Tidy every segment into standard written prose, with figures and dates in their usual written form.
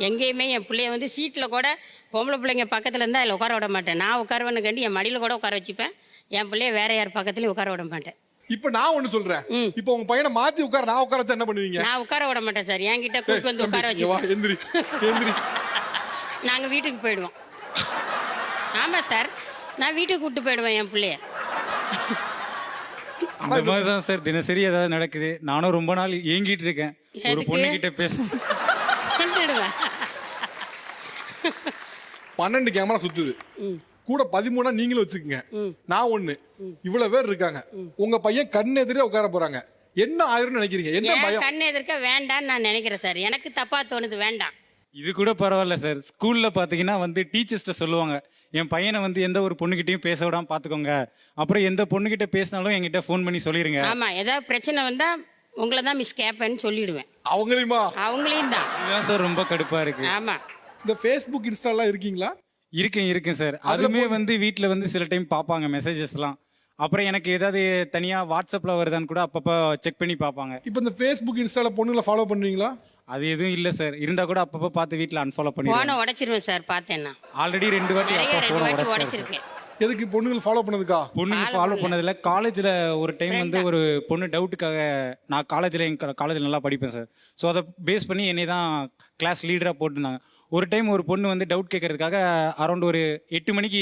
எங்கேயுமே என் பிள்ளைய வந்து சீட்டில் கூட பொம்பளை பிள்ளைங்க பக்கத்தில் இருந்தால் அதில் உட்கார விட மாட்டேன். நான் உட்காருவேன்னு கண்டு என் மடியில் கூட உட்கார வச்சுப்பேன். என் பிள்ளைய வேற யார் பக்கத்துலையும் உட்கார விட மாட்டேன். இப்ப நான் ஒண்ணு சொல்றேன். இப்ப உங்க பையனை மாத்தி உட்கார நான் உட்கார வச்சா என்ன பண்ணுவீங்க? நான் உட்கார விட மாட்டேன் சார். என்கிட்ட கூட்டு வந்து உட்கார இங்க வா, வச்சு எந்திரி எந்திரி. நாங்கள் வீட்டுக்கு போயிடுவோம். ஆமாம் சார், நான் வீட்டுக்கு கூப்பிட்டு போயிடுவேன் என் பிள்ளைய. அந்த மாதிரி தான் சார் தினசரி ஏதாவது நடக்குது. நானும் ரொம்ப நாள் ஏங்கிட்டு இருக்கேன் ஒரு எதுக்கு? பொண்ணுகிட்ட பேச. கொண்டுடுவேன். 12 கேமரா சுத்துது. கூட 13 நீங்களும் வச்சுக்கோங்க. நான் ஒண்ணு, இவ்வளவு பேர் இருக்காங்க. உங்க பையன் கண் எதிரே உட்கார போறாங்க. என்ன ஆயிரும்னு நினைக்கிறீங்க? என்ன ஏன் பயம்? கண் எதிர்க்க வேண்டான்னு நான் நினைக்கிறேன் சார். எனக்கு தப்பா தோணுது, வேண்டாம். இது கூட பரவாயில்ல சார். ஸ்கூல்ல பாத்தீங்கன்னா வந்து டீச்சர்ஸ்ட சொல்லுவாங்க, என் பையனை வந்து எந்த ஒரு பொண்ணுகிட்டயும் பேச விடாம பாத்துக்கோங்க. அப்புறம் எந்த பொண்ணுகிட்ட பேசினாலும் என்கிட்ட ஃபோன் பண்ணி சொல்லிருங்க. ஆமா, ஏதாவது பிரச்சனை வந்தா உங்களை தான் மிஸ் கேப்பேன்னு சொல்லிடுவேன். அவங்களையுமா? அவங்களையும் தான். இதுதான் சார் ரொம்ப கடுப்பா இருக்கு. ஆமா, இந்த ஃபேஸ்புக் இன்ஸ்டாலாம் இருக்கீங்களா? இருக்கேன் சார். அதுமே வந்து வீட்ல வந்து சில டைம் பாப்பாங்க மெசேஜஸ்லாம். அப்புறம் எனக்கு ஏதாவது தனியா வாட்ஸ்அப்ல வருதான்னு கூட அப்பப்ப செக் பண்ணி பாப்பாங்க. இப்ப இந்த ஃபேஸ்புக் இன்ஸ்டால பொண்ணுங்களை ஃபாலோ பண்ணுவீங்களா? அது எதுவும் இல்ல சார். இருந்தா கூட அப்பப்ப பார்த்து வீட்ல அன்ஃபாலோ போனை பண்ணிடுவேன். உடைச்சிருவேன் சார். பார்த்தேன்னா ஆல்ரெடி 2 வாட்டி நிறைய அப்பா 2 போன வாட்டி உடைச்சிட்டாரு சார். உடைச்சிருக்கேன். எதுக்கு பொண்ணுங்களை ஃபாலோ பண்ணதுக்கா? பொண்ணுங்க ஃபாலோ பண்ணதில்ல. காலேஜ்ல ஒரு டைம் வந்து ஒரு பொண்ணு டவுட்டுக்காக, நான் காலேஜ்ல எங்க காலேஜ்ல நல்லா படிப்பேன் சார். ஸோ அதை பேஸ் பண்ணி என்னை தான் கிளாஸ் லீடரா போட்டுருந்தாங்க. ஒரு டைம் ஒரு பொண்ணு வந்து டவுட் கேட்கறதுக்காக அரௌண்ட் ஒரு 8 மணிக்கு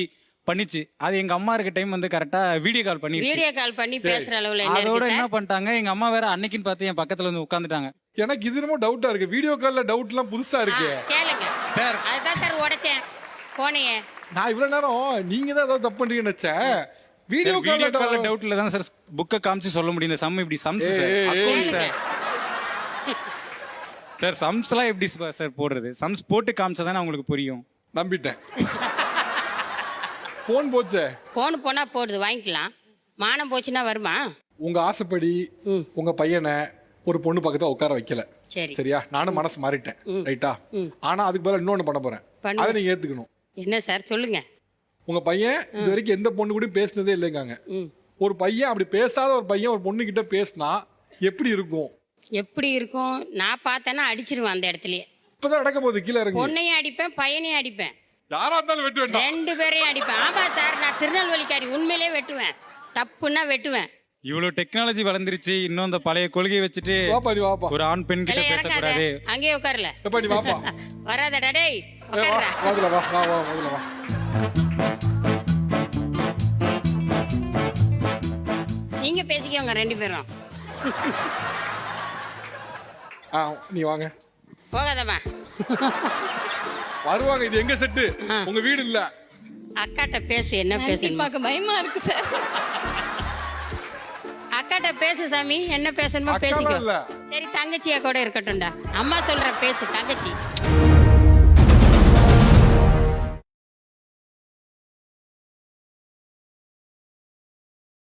பண்ணிச்சு. அது எங்க அம்மா இருக்க டைம் வந்து கரெக்டா வீடியோ கால் பண்ணிருச்சு. வீடியோ கால் பண்ணி பேசுற அளவுல என்ன அதோட இருக்கு என்ன சார்? பண்ணிட்டாங்க, எங்க அம்மா வேற அன்னைக்குன்னு பார்த்து என் பக்கத்துல வந்து உட்காந்துட்டாங்க. எனக்கு இது என்னமோ டவுட்டா இருக்கு. வீடியோ கால்ல டவுட் எல்லாம் புதுசா இருக்கு. கேளுங்க சார். அதுதான் சார் உடைச்சேன் போனையே. நான் இவ்வளவு நேரம் நீங்க தான் ஏதாவது தப்பு பண்றீங்கன்னு நினைச்சேன். வீடியோ வீடியோ கால்ல கால்ல டவுட்ல தான் சார் புக்கை காமிச்சு சொல்ல முடியும். இந்த சம் இப்படி sums sir, account sir. Sir சம்ஸ்லாம் எப்படி சார் போடுறது? சம்ஸ் போட்டு காமிச்சா தானே உங்களுக்கு புரியும். நம்பிட்டேன். போன் போச்சே. போன் போனா போடுது, வாங்கிக்கலாம். மானம் போச்சுன்னா வருமா? உங்க ஆசைப்படி உங்க பையனை ஒரு பொண்ணு பக்கத்துல உட்கார வைக்கல. சரி, சரியா? நானும் மனசு மாறிட்டேன். ரைட்டா? ஆனா அதுக்கு பதிலா இன்னொன்னு பண்ண போறேன். பண்ணு. அதை நீங்க ஏத்துக்கணும். என்ன சார் சொல்லுங்க. உங்க பையன் இது வரைக்கும் எந்த பொண்ணு கூட பேசினதே இல்லைங்காங்க. ஒரு பையன் அப்படி பேசாத ஒரு பையன் ஒரு பொண்ணு கிட்ட பேசினா எப்படி இருக்கும்? எப்படி இருக்கும்? நான் பார்த்தேன்னா அடிச்சிருவேன் அந்த இடத்துலயே. இப்பதான் நடக்க போகுது. கீழே இறங்கி பொண்ணையும் அடிப்பேன், பையனையும் அடிப்பேன். யாரா இருந்தாலும் வெட்ட வேண்டாம். 2 பேரையும் அடிப்பேன். ஆமா சார், நான் திருநெல்வேலிக்காரி. உண்மையிலே வெட்டுவேன். தப்புன்னா வெட்டுவேன். இவ்வளவு டெக்னாலஜி வளர்ந்துருச்சு. இன்னும் அந்த பழைய கொள்கையை வச்சுட்டு வாப்பா நீ வாப்பா. ஒரு ஆண் பெண் கிட்ட எல்லாம் இறக்காத, பேசக்கூடாது. அங்கேயே உட்காரல. எப்பா நீ வாப்பா. வராதடா டேய், வா உட்கார்றா. முதல்ல வா வா வா முதல்ல வா. நீங்க பேசிக்கோங்க 2 பேரும். நீ வாங்க. போகாதம்மா. வருவாங்க. இது எங்க செட்டு? உங்க வீடு இல்ல. அக்காட்ட பேசு, என்ன பேசணும்? பார்க்க பயமா இருக்கு சார். அக்காட்ட பேசு சாமி, என்ன பேசணுமோ அக்காலாம் பேசிக்கோ. இல்ல. சரி, தங்கச்சியா கூட இருக்கட்டும்டா. அம்மா சொல்ற பேசு தங்கச்சி.